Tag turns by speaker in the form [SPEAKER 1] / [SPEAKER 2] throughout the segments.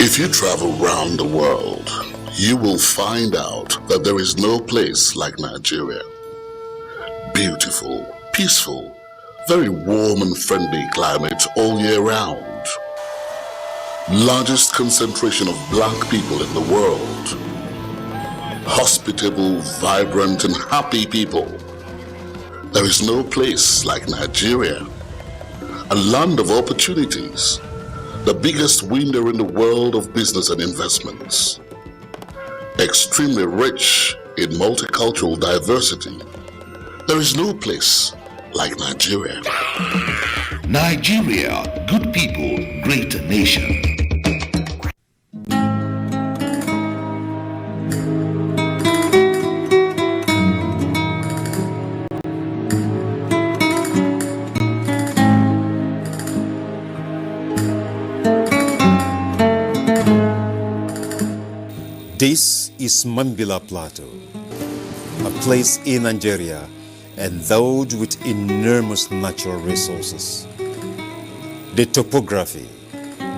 [SPEAKER 1] If you travel around the world, you will find out that there is no place like Nigeria. Beautiful, peaceful, very warm and friendly climate all year round. Largest concentration of black people in the world. Hospitable, vibrant and happy people. There is no place like Nigeria. A land of opportunities. The biggest window in the world of business and investments. Extremely rich in multicultural diversity. There is no place like Nigeria.
[SPEAKER 2] Nigeria, good people, great nation.
[SPEAKER 3] This is Mambila Plateau, a place in Nigeria endowed with enormous natural resources. The topography,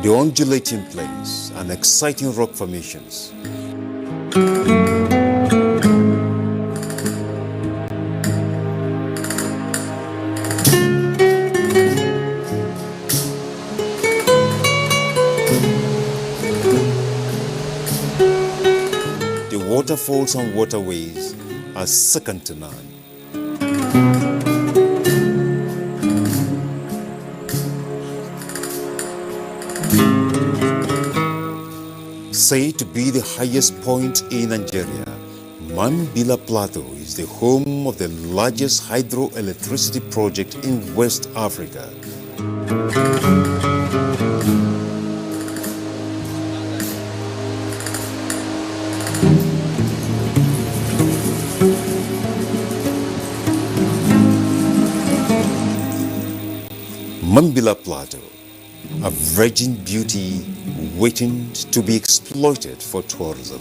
[SPEAKER 3] the undulating plains, and exciting rock formations. Waterfalls and waterways are second to none. Said to be the highest point in Nigeria, Mambila Plateau is the home of the largest hydroelectricity project in West Africa. Mambila Plateau, a virgin beauty waiting to be exploited for tourism.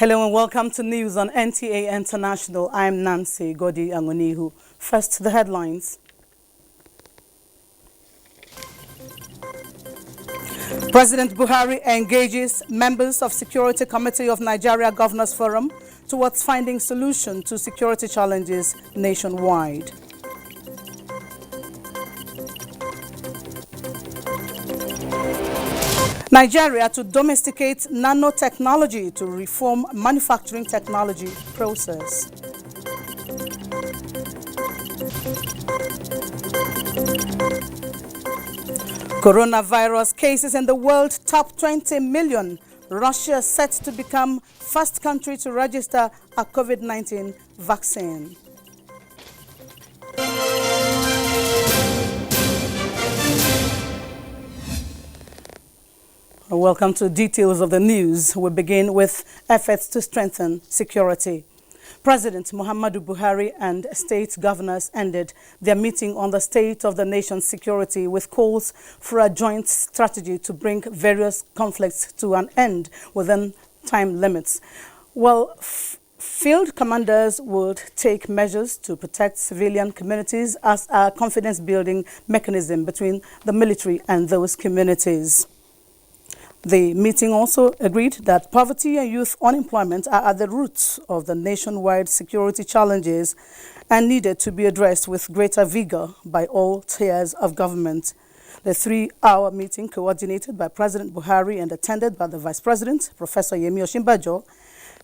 [SPEAKER 4] Hello and welcome to news on NTA International. I'm Nancy Goddy-Anunihu. First, the headlines. President Buhari engages members of Security Committee of Nigeria Governors Forum towards finding solution to security challenges nationwide. Nigeria to domesticate nanotechnology to reform manufacturing technology process. Coronavirus cases in the world top 20 million. Russia set to become first country to register a COVID-19 vaccine. Welcome to details of the news. We begin with efforts to strengthen security. President Muhammadu Buhari and state governors ended their meeting on the state of the nation's security with calls for a joint strategy to bring various conflicts to an end within time limits. Well, Field commanders would take measures to protect civilian communities as a confidence-building mechanism between the military and those communities. The meeting also agreed that poverty and youth unemployment are at the roots of the nationwide security challenges and needed to be addressed with greater vigor by all tiers of government. The 3-hour meeting, coordinated by President Buhari and attended by the Vice President, Professor Yemi Osinbajo,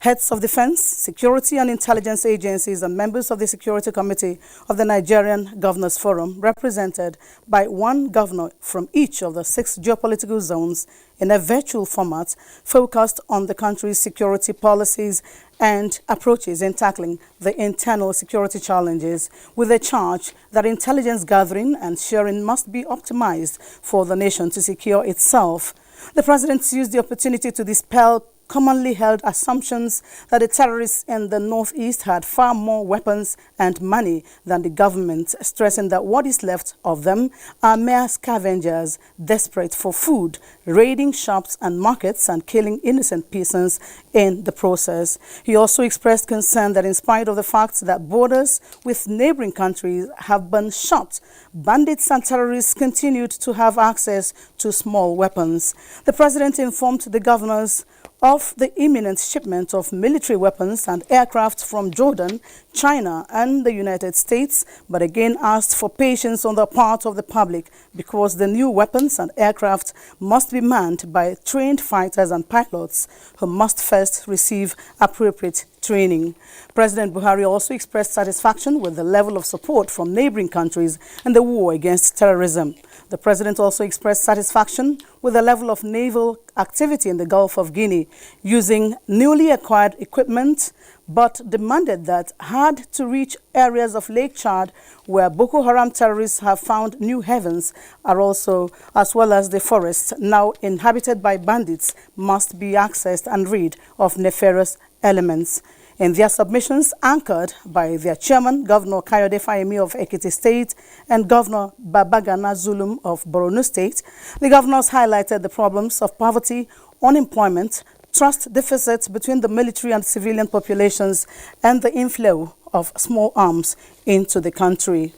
[SPEAKER 4] heads of defense, security and intelligence agencies and members of the Security Committee of the Nigerian Governors Forum, represented by one governor from each of the 6 geopolitical zones in a virtual format, focused on the country's security policies and approaches in tackling the internal security challenges, with a charge that intelligence gathering and sharing must be optimized for the nation to secure itself. The president used the opportunity to dispel commonly held assumptions that the terrorists in the northeast had far more weapons and money than the government, stressing that what is left of them are mere scavengers desperate for food, raiding shops and markets and killing innocent peasants in the process. He also expressed concern that in spite of the fact that borders with neighboring countries have been shut, bandits and terrorists continued to have access to small weapons. The president informed the governors of the imminent shipment of military weapons and aircraft from Jordan, China and the United States, but again asked for patience on the part of the public because the new weapons and aircraft must be manned by trained fighters and pilots who must first receive appropriate training. President Buhari also expressed satisfaction with the level of support from neighboring countries in the war against terrorism. The president also expressed satisfaction with the level of naval activity in the Gulf of Guinea using newly acquired equipment, but demanded that had to reach areas of Lake Chad where Boko Haram terrorists have found new heavens as well as the forests now inhabited by bandits must be accessed and rid of nefarious elements. In their submissions, anchored by their chairman, Governor Kayode Fayemi of Ekiti State and Governor Babagana Zulum of Borno State, the governors highlighted the problems of poverty, unemployment, trust deficits between the military and civilian populations, and the inflow of small arms into the country.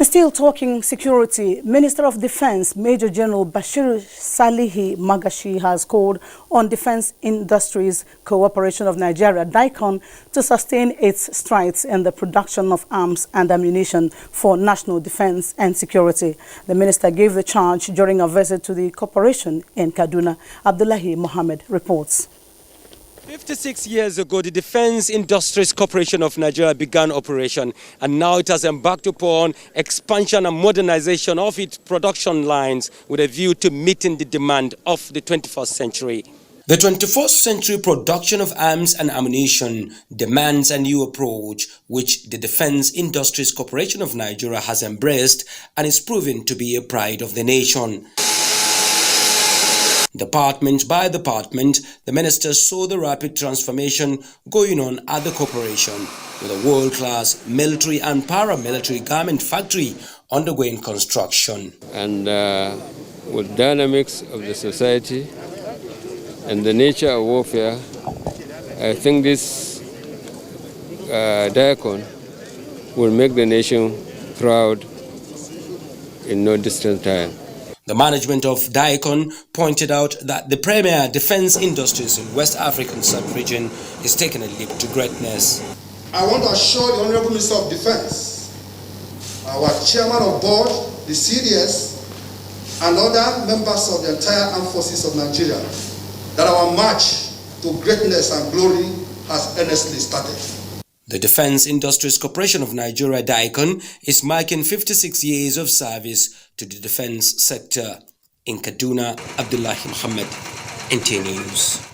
[SPEAKER 4] Still talking security, Minister of Defense Major General Bashir Salihi Magashi has called on Defense Industries Cooperation of Nigeria, DICON, to sustain its strides in the production of arms and ammunition for national defense and security. The minister gave the charge during a visit to the corporation in Kaduna. Abdullahi Mohammed reports.
[SPEAKER 5] 56 years ago, the Defense Industries Corporation of Nigeria began operation, and now it has embarked upon expansion and modernization of its production lines with a view to meeting the demand of the 21st century. The 21st century production of arms and ammunition demands a new approach, which the Defense Industries Corporation of Nigeria has embraced and is proven to be a pride of the nation. Department by department, the minister saw the rapid transformation going on at the corporation, with a world-class military and paramilitary garment factory undergoing construction.
[SPEAKER 6] And with dynamics of the society and the nature of warfare, I think this DICON will make the nation proud in no distant time.
[SPEAKER 5] The management of DICON pointed out that the premier defense industries in West African sub-region is taking a leap to greatness.
[SPEAKER 7] I want to assure the Honorable Minister of Defense, our Chairman of Board, the CDS, and other members of the entire armed forces of Nigeria that our march to greatness and glory has earnestly started.
[SPEAKER 5] The Defense Industries Corporation of Nigeria, DICON, is marking 56 years of service to the defense sector. In Kaduna, Abdullahi Muhammad, NTA News.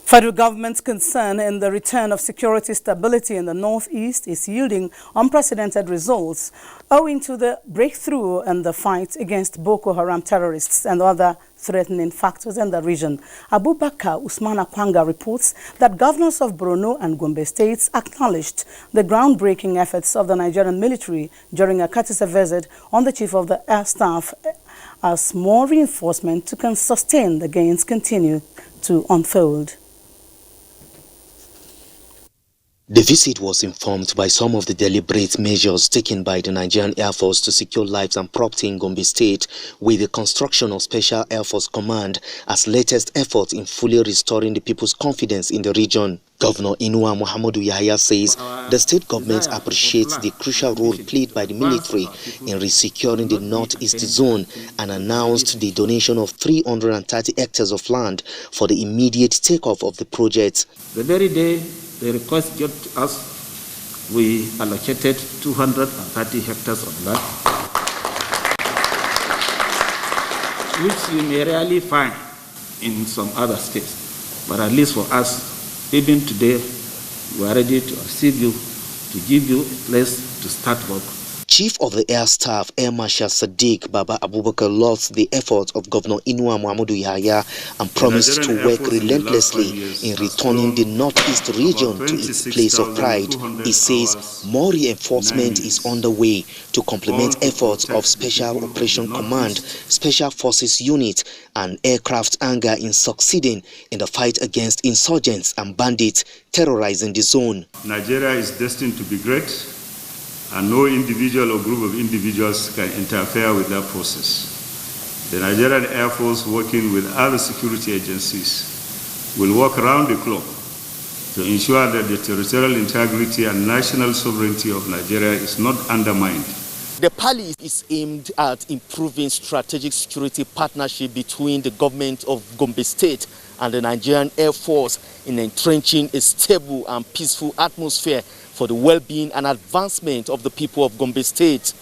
[SPEAKER 4] Federal government's concern in the return of security stability in the northeast is yielding unprecedented results owing to the breakthrough in the fight against Boko Haram terrorists and other threatening factors in the region. Abubakar Usman Akwanga reports that governors of Borno and Gombe states acknowledged the groundbreaking efforts of the Nigerian military during a courtesy visit on the Chief of the Air Staff as more reinforcement to sustain the gains continue to unfold.
[SPEAKER 8] The visit was informed by some of the deliberate measures taken by the Nigerian Air Force to secure lives and property in Gombe State, with the construction of Special Air Force Command as latest effort in fully restoring the people's confidence in the region. Governor Inua Muhammadu Yahya says the state government appreciates the crucial role played by the military in resecuring the northeast zone and announced the donation of 330 hectares of land for the immediate takeoff of the project.
[SPEAKER 9] The very day the request got to us, we allocated 230 hectares of land, which you may rarely find in some other states. But at least for us, even today, we are ready to receive you, to give you a place to start work.
[SPEAKER 8] Chief of the Air Staff, Air Marshal Sadiq Baba Abubakar lauded the efforts of Governor Inua Muhammadu Yahya and promised to work relentlessly in returning the Northeast region to its place of pride. He says more reinforcement is underway to complement efforts of Special Operation Command, Special Forces Unit and aircraft hangar in succeeding in the fight against insurgents and bandits terrorizing the zone.
[SPEAKER 10] Nigeria is destined to be great, and no individual or group of individuals can interfere with that process. The Nigerian Air Force, working with other security agencies, will work around the clock to ensure that the territorial integrity and national sovereignty of Nigeria is not undermined.
[SPEAKER 8] The Pally is aimed at improving strategic security partnership between the government of Gombe State and the Nigerian Air Force in entrenching a stable and peaceful atmosphere for the well-being and advancement of the people of Gombe State.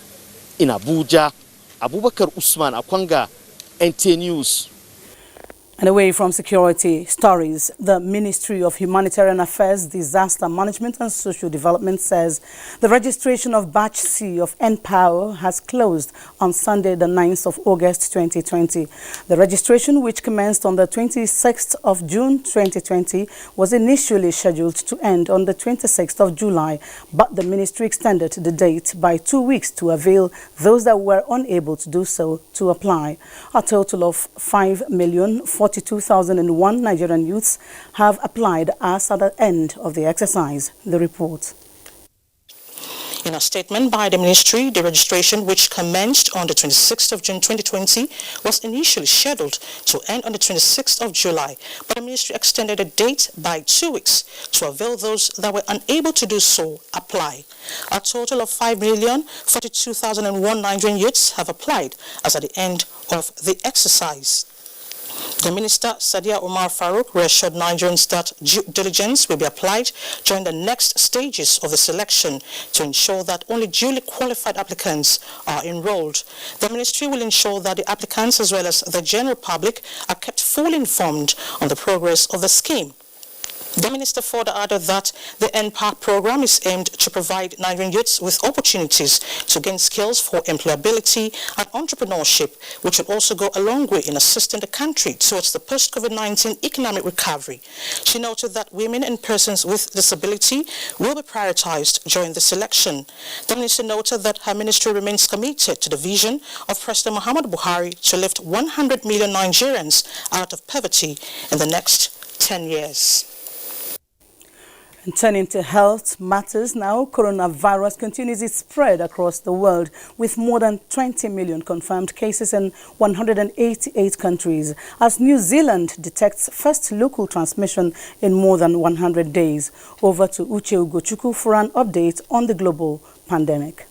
[SPEAKER 8] In Abuja, Abubakar Usman Akwanga, NTA News.
[SPEAKER 4] And away from security stories, the Ministry of Humanitarian Affairs, Disaster Management and Social Development says the registration of Batch C of NPower has closed on Sunday, the 9th of August 2020. The registration, which commenced on the 26th of June 2020, was initially scheduled to end on the 26th of July, but the ministry extended the date by 2 weeks to avail those that were unable to do so to apply. A total of 5,042,001 Nigerian youths have applied as at the end of the exercise. The report.
[SPEAKER 11] In a statement by the ministry, the registration, which commenced on the 26th of June 2020, was initially scheduled to end on the 26th of July, but the ministry extended the date by 2 weeks to avail those that were unable to do so apply. A total of 5,042,001 Nigerian youths have applied as at the end of the exercise. The Minister, Sadia Omar Farouk, reassured Nigerians that due diligence will be applied during the next stages of the selection to ensure that only duly qualified applicants are enrolled. The ministry will ensure that the applicants as well as the general public are kept fully informed on the progress of the scheme. The minister further added that the NPower program is aimed to provide Nigerian youths with opportunities to gain skills for employability and entrepreneurship, which will also go a long way in assisting the country towards the post-COVID-19 economic recovery. She noted that women and persons with disability will be prioritized during the selection. The minister noted that her ministry remains committed to the vision of President Muhammadu Buhari to lift 100 million Nigerians out of poverty in the next 10 years.
[SPEAKER 4] And turning to health matters now, coronavirus continues its spread across the world with more than 20 million confirmed cases in 188 countries, as New Zealand detects first local transmission in more than 100 days. Over to Uche Ugochukwu for an update on the global pandemic.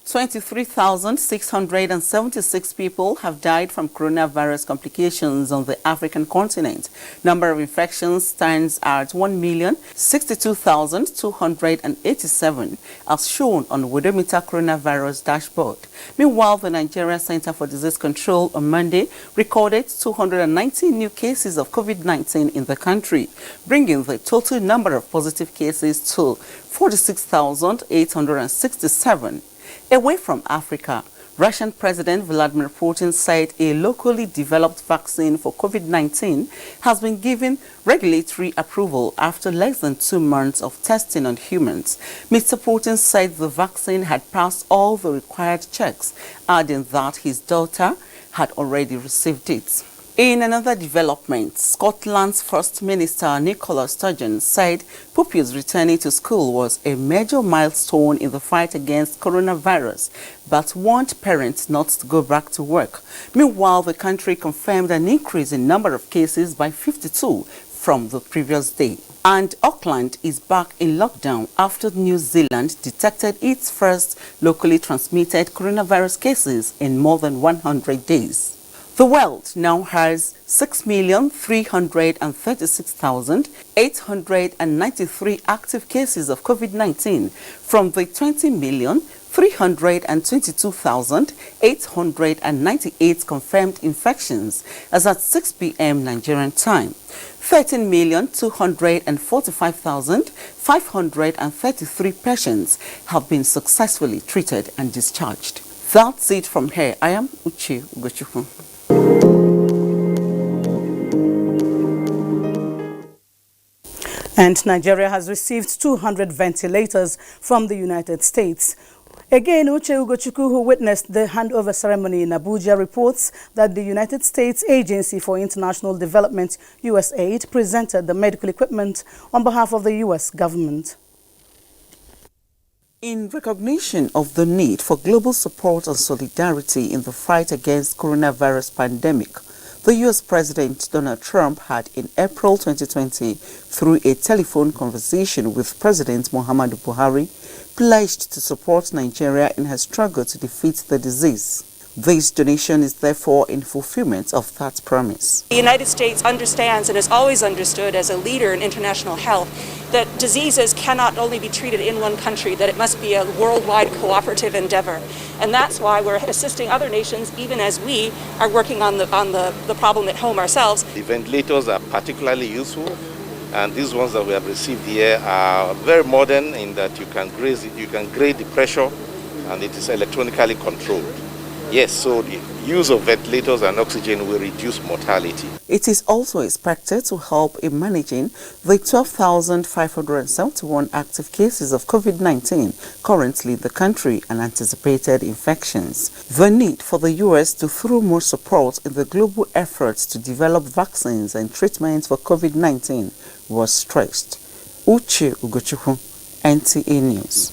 [SPEAKER 12] 23,676 people have died from coronavirus complications on the African continent. Number of infections stands at 1,062,287, as shown on Worldometer coronavirus dashboard. Meanwhile, the Nigeria Center for Disease Control on Monday recorded 219 new cases of COVID-19 in the country, bringing the total number of positive cases to 46,867. Away from Africa, Russian President Vladimir Putin said a locally developed vaccine for COVID-19 has been given regulatory approval after less than 2 months of testing on humans. Mr. Putin said the vaccine had passed all the required checks, adding that his daughter had already received it. In another development, Scotland's First Minister Nicola Sturgeon said pupils returning to school was a major milestone in the fight against coronavirus, but warned parents not to go back to work. Meanwhile, the country confirmed an increase in number of cases by 52 from the previous day. And Auckland is back in lockdown after New Zealand detected its first locally transmitted coronavirus cases in more than 100 days. The world now has 6,336,893 active cases of COVID-19 from the 20,322,898 confirmed infections as at 6 p.m. Nigerian time. 13,245,533 patients have been successfully treated and discharged. That's it from here. I am Uche Ugochukwu.
[SPEAKER 4] And Nigeria has received 200 ventilators from the United States. Again, Uche Ugochukwu, who witnessed the handover ceremony in Abuja, reports that the United States Agency for International Development, USAID, presented the medical equipment on behalf of the U.S. government.
[SPEAKER 12] In recognition of the need for global support and solidarity in the fight against coronavirus pandemic, the U.S. President Donald Trump had in April 2020, through a telephone conversation with President Muhammadu Buhari, pledged to support Nigeria in her struggle to defeat the disease. This donation is therefore in fulfillment of that promise.
[SPEAKER 13] The United States understands and has always understood as a leader in international health that diseases cannot only be treated in one country, that it must be a worldwide cooperative endeavor. And that's why we're assisting other nations, even as we are working on the problem at home ourselves.
[SPEAKER 14] The ventilators are particularly useful, and these ones that we have received here are very modern in that you can grade the pressure, and it is electronically controlled. Yes, so the use of ventilators and oxygen will reduce mortality.
[SPEAKER 12] It is also expected to help in managing the 12,571 active cases of COVID-19 currently in the country and anticipated infections. The need for the U.S. to throw more support in the global efforts to develop vaccines and treatments for COVID-19 was stressed. Uche Ugochukwu, NTA News.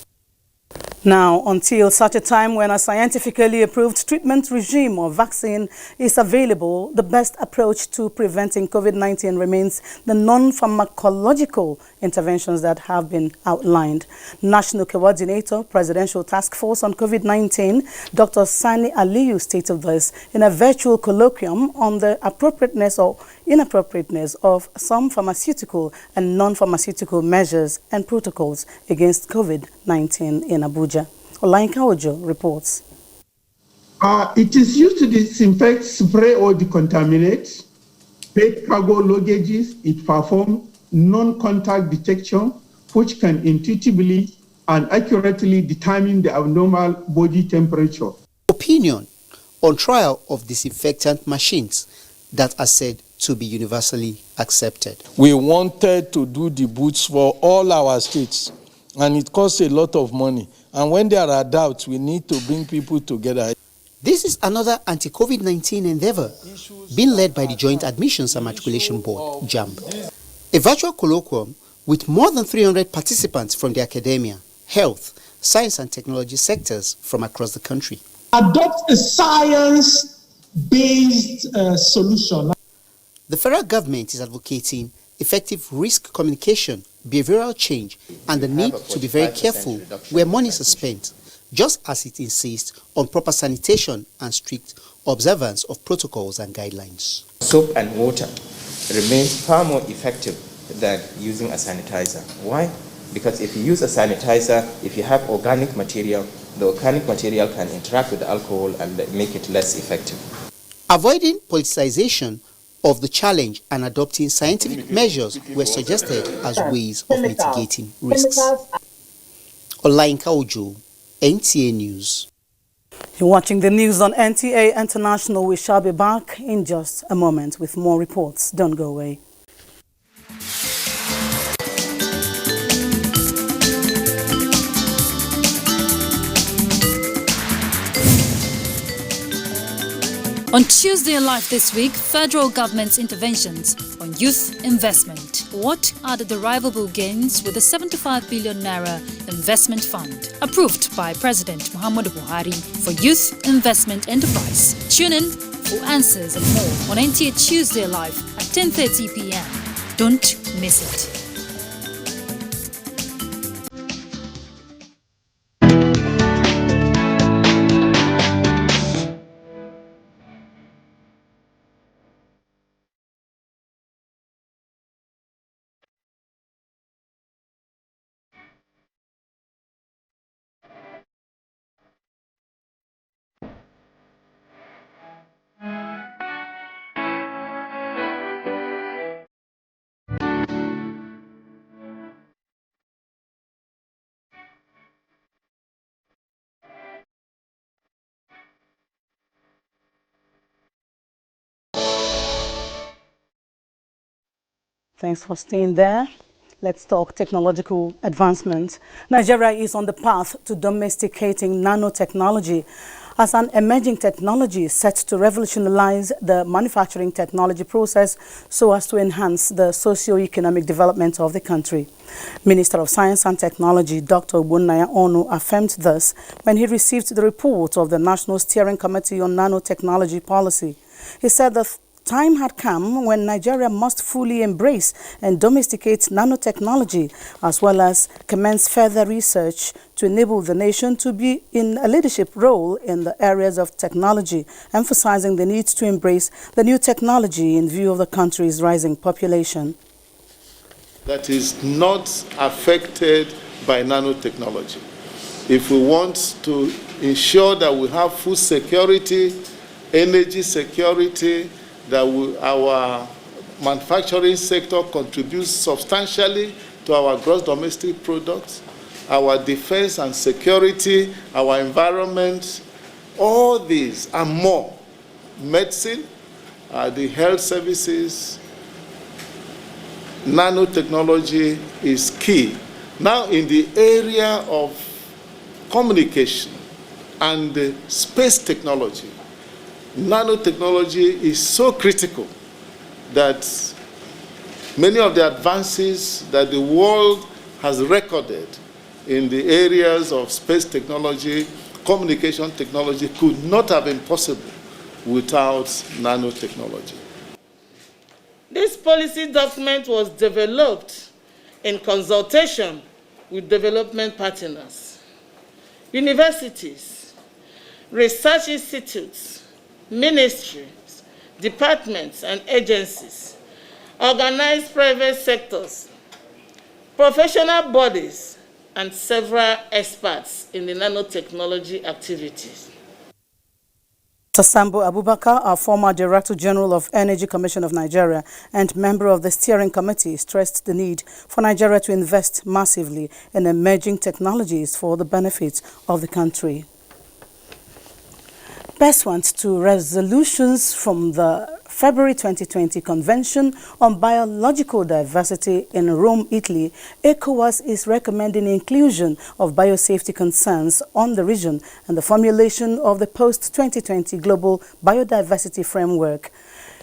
[SPEAKER 4] Now, until such a time when a scientifically approved treatment regime or vaccine is available, the best approach to preventing COVID-19 remains the non-pharmacological interventions that have been outlined. National Coordinator, Presidential Task Force on COVID-19, Dr. Sani Aliyu stated this in a virtual colloquium on the appropriateness or inappropriateness of some pharmaceutical and non-pharmaceutical measures and protocols against COVID-19 in Abuja. Olainka Ojo reports.
[SPEAKER 15] It is used to disinfect, spray or decontaminate paid cargo luggages. It performs non-contact detection, which can intuitively and accurately determine the abnormal body temperature.
[SPEAKER 16] Opinion on trial of disinfectant machines that are said to be universally accepted.
[SPEAKER 17] We wanted to do the booths for all our states, and it costs a lot of money. And when there are doubts, we need to bring people together.
[SPEAKER 16] This is another anti-COVID-19 endeavor being led by the Joint Admissions and Matriculation Board, JAMB. A virtual colloquium with more than 300 participants from the academia, health, science and technology sectors from across the country.
[SPEAKER 18] Adopt a science-based solution.
[SPEAKER 16] The federal government is advocating effective risk communication, behavioral change, and the need to be very careful where monies are spent, just as it insists on proper sanitation and strict observance of protocols and guidelines.
[SPEAKER 19] Soap and water remains far more effective than using a sanitizer. Why? Because if you use a sanitizer, if you have organic material, the organic material can interact with the alcohol and make it less effective.
[SPEAKER 16] Avoiding politicization of the challenge and adopting scientific measures were suggested as ways of mitigating risks. Olainka Ojo, NTA News.
[SPEAKER 4] You're watching the news on NTA International. We shall be back in just a moment with more reports. Don't go away.
[SPEAKER 20] On Tuesday Alive this week, federal government's interventions on youth investment. What are the derivable gains with the 75 billion naira investment fund approved by President Muhammadu Buhari for youth investment enterprise? Tune in for answers and more on NTA Tuesday Alive at 10:30 p.m. Don't miss it.
[SPEAKER 4] Thanks for staying there. Let's talk technological advancement. Nigeria is on the path to domesticating nanotechnology as an emerging technology set to revolutionize the manufacturing technology process so as to enhance the socio-economic development of the country. Minister of Science and Technology, Dr. Goddy-Anunihu, affirmed this when he received the report of the National Steering Committee on Nanotechnology Policy. He said that time had come when Nigeria must fully embrace and domesticate nanotechnology, as well as commence further research to enable the nation to be in a leadership role in the areas of technology, emphasizing the need to embrace the new technology in view of the country's rising population.
[SPEAKER 21] That is not affected by nanotechnology. If we want to ensure that we have food security, energy security, that our manufacturing sector contributes substantially to our gross domestic products, our defense and security, our environment, all these and more. Medicine, the health services, nanotechnology is key. Now in the area of communication and space technology, nanotechnology is so critical that many of the advances that the world has recorded in the areas of space technology, communication technology could not have been possible without nanotechnology.
[SPEAKER 22] This policy document was developed in consultation with development partners, universities, research institutes, ministries, departments and agencies, organized private sectors, professional bodies, and several experts in the nanotechnology activities.
[SPEAKER 4] Sambo Abubakar, our former Director General of Energy Commission of Nigeria and member of the steering committee, stressed the need for Nigeria to invest massively in emerging technologies for the benefit of the country. Pursuant to resolutions from the February 2020 Convention on Biological Diversity in Rome, Italy, ECOWAS is recommending inclusion of biosafety concerns on the region and the formulation of the post-2020 Global Biodiversity Framework.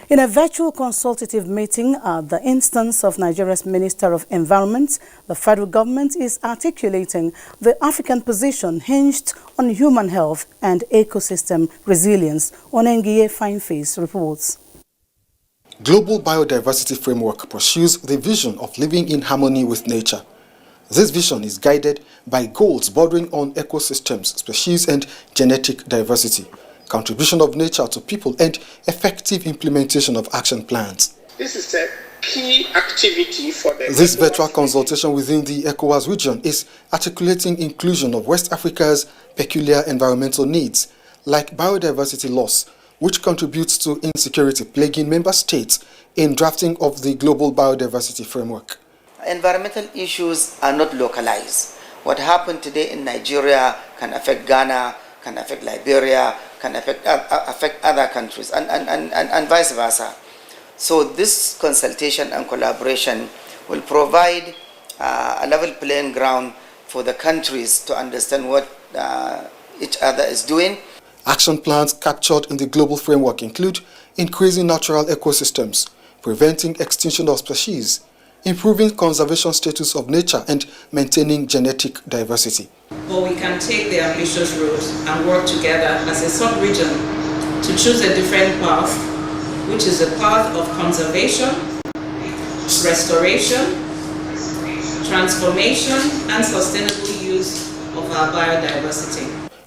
[SPEAKER 4] In a virtual consultative meeting at the instance of Nigeria's Minister of Environment, the federal government is articulating the African position hinged on human health and ecosystem resilience. NTA Fineface reports.
[SPEAKER 23] Global Biodiversity Framework pursues the vision of living in harmony with nature. This vision is guided by goals bordering on ecosystems, species and genetic diversity, contribution of nature to people and effective implementation of action plans.
[SPEAKER 24] This is a key activity for the...
[SPEAKER 23] This virtual consultation within the ECOWAS region is articulating inclusion of West Africa's peculiar environmental needs, like biodiversity loss, which contributes to insecurity plaguing member states in drafting of the Global Biodiversity Framework.
[SPEAKER 25] Environmental issues are not localized. What happened today in Nigeria can affect Ghana, can affect Liberia, can affect other countries, and vice versa. So this consultation and collaboration will provide a level playing ground for the countries to understand what each other is doing.
[SPEAKER 23] Action plans captured in the global framework include increasing natural ecosystems, preventing extinction of species, improving conservation status of nature, and maintaining genetic diversity.
[SPEAKER 1] But we can take the ambitious road and work together as a sub-region to choose a different path, which is a path of conservation, restoration, transformation, and sustainable use of our biodiversity.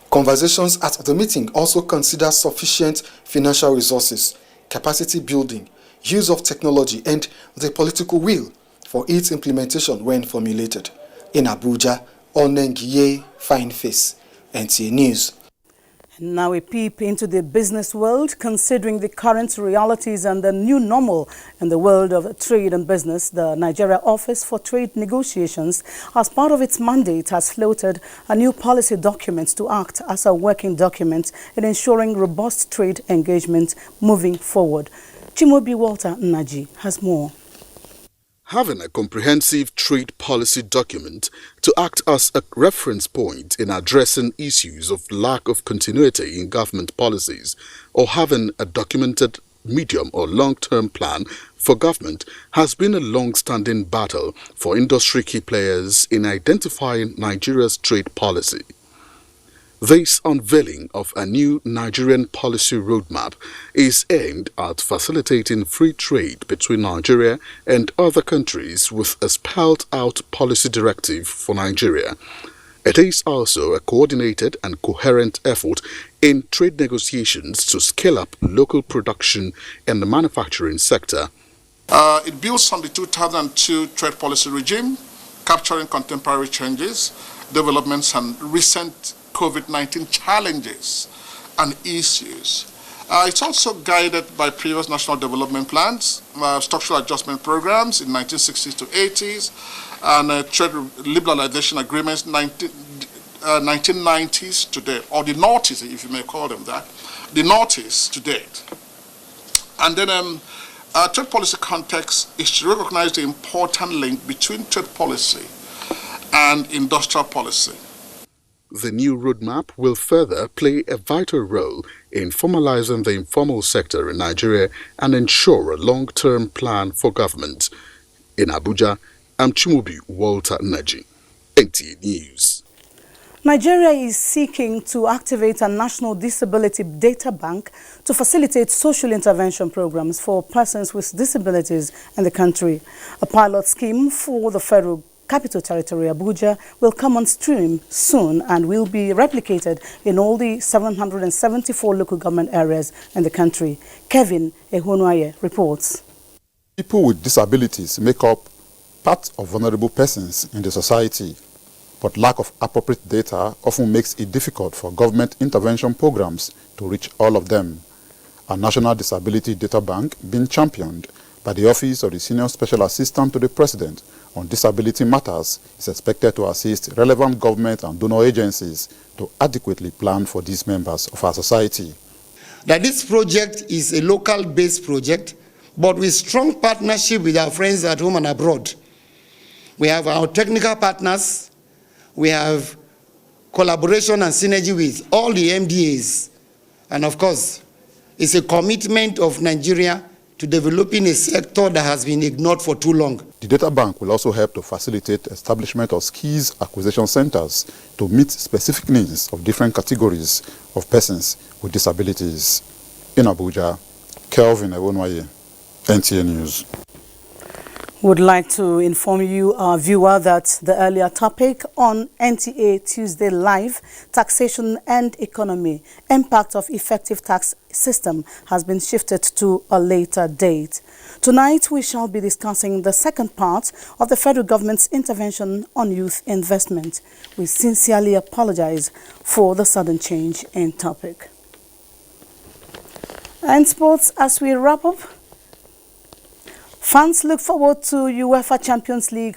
[SPEAKER 23] Conversations at the meeting also consider sufficient financial resources, capacity building, use of technology, and the political will for its implementation when formulated. In Abuja, Onengiye Fine Face, NTA News.
[SPEAKER 4] Now a peep into the business world, considering the current realities and the new normal in the world of trade and business. The Nigeria Office for Trade Negotiations, as part of its mandate, has floated a new policy document to act as a working document in ensuring robust trade engagement moving forward. Chimobi Walter Naji has more.
[SPEAKER 2] Having a comprehensive trade policy document to act as a reference point in addressing issues of lack of continuity in government policies, or having a documented medium or long-term plan for government has been a long-standing battle for industry key players in identifying Nigeria's trade policy. This unveiling of a new Nigerian policy roadmap is aimed at facilitating free trade between Nigeria and other countries with a spelled-out policy directive for Nigeria. It is also a coordinated and coherent effort in trade negotiations to scale up local production in the manufacturing sector.
[SPEAKER 3] It builds on the 2002 trade policy regime, capturing contemporary changes, developments, and recent COVID-19 challenges and issues. It's also guided by previous national development plans, structural adjustment programs in 1960s to 80s, and trade liberalization agreements 1990s to date, or the noughties, if you may call them that, the noughties to date. And then trade policy context is to recognize the important link between trade policy and industrial policy.
[SPEAKER 2] The new roadmap will further play a vital role in formalizing the informal sector in Nigeria and ensure a long-term plan for government. In Abuja, I'm Chimobi Walter Naji, NTA News.
[SPEAKER 4] Nigeria is seeking to activate a national disability data bank to facilitate social intervention programs for persons with disabilities in the country. A pilot scheme for the Federal Capital Territory, Abuja, will come on stream soon and will be replicated in all the 774 local government areas in the country. Kevin Ehunwaye reports.
[SPEAKER 6] People with disabilities make up part of vulnerable persons in the society, but lack of appropriate data often makes it difficult for government intervention programs to reach all of them. A National Disability Data Bank being championed by the Office of the Senior Special Assistant to the President on Disability Matters is expected to assist relevant government and donor agencies to adequately plan for these members of our society.
[SPEAKER 7] That this project is a local-based project, but with strong partnership with our friends at home and abroad. We have our technical partners, we have collaboration and synergy with all the MDAs, and of course, it's a commitment of Nigeria to developing a sector that has been ignored for too long.
[SPEAKER 6] The data bank will also help to facilitate establishment of skills acquisition centers to meet specific needs of different categories of persons with disabilities. In Abuja, Kelvin Ehunwaye, NTA News.
[SPEAKER 4] Would like to inform you, our viewer, that the earlier topic on NTA Tuesday Live, Taxation and Economy, Impact of Effective Tax System, has been shifted to a later date. Tonight, we shall be discussing the second part of the federal government's intervention on youth investment. We sincerely apologize for the sudden change in topic. And sports, as we wrap up, fans look forward to UEFA Champions League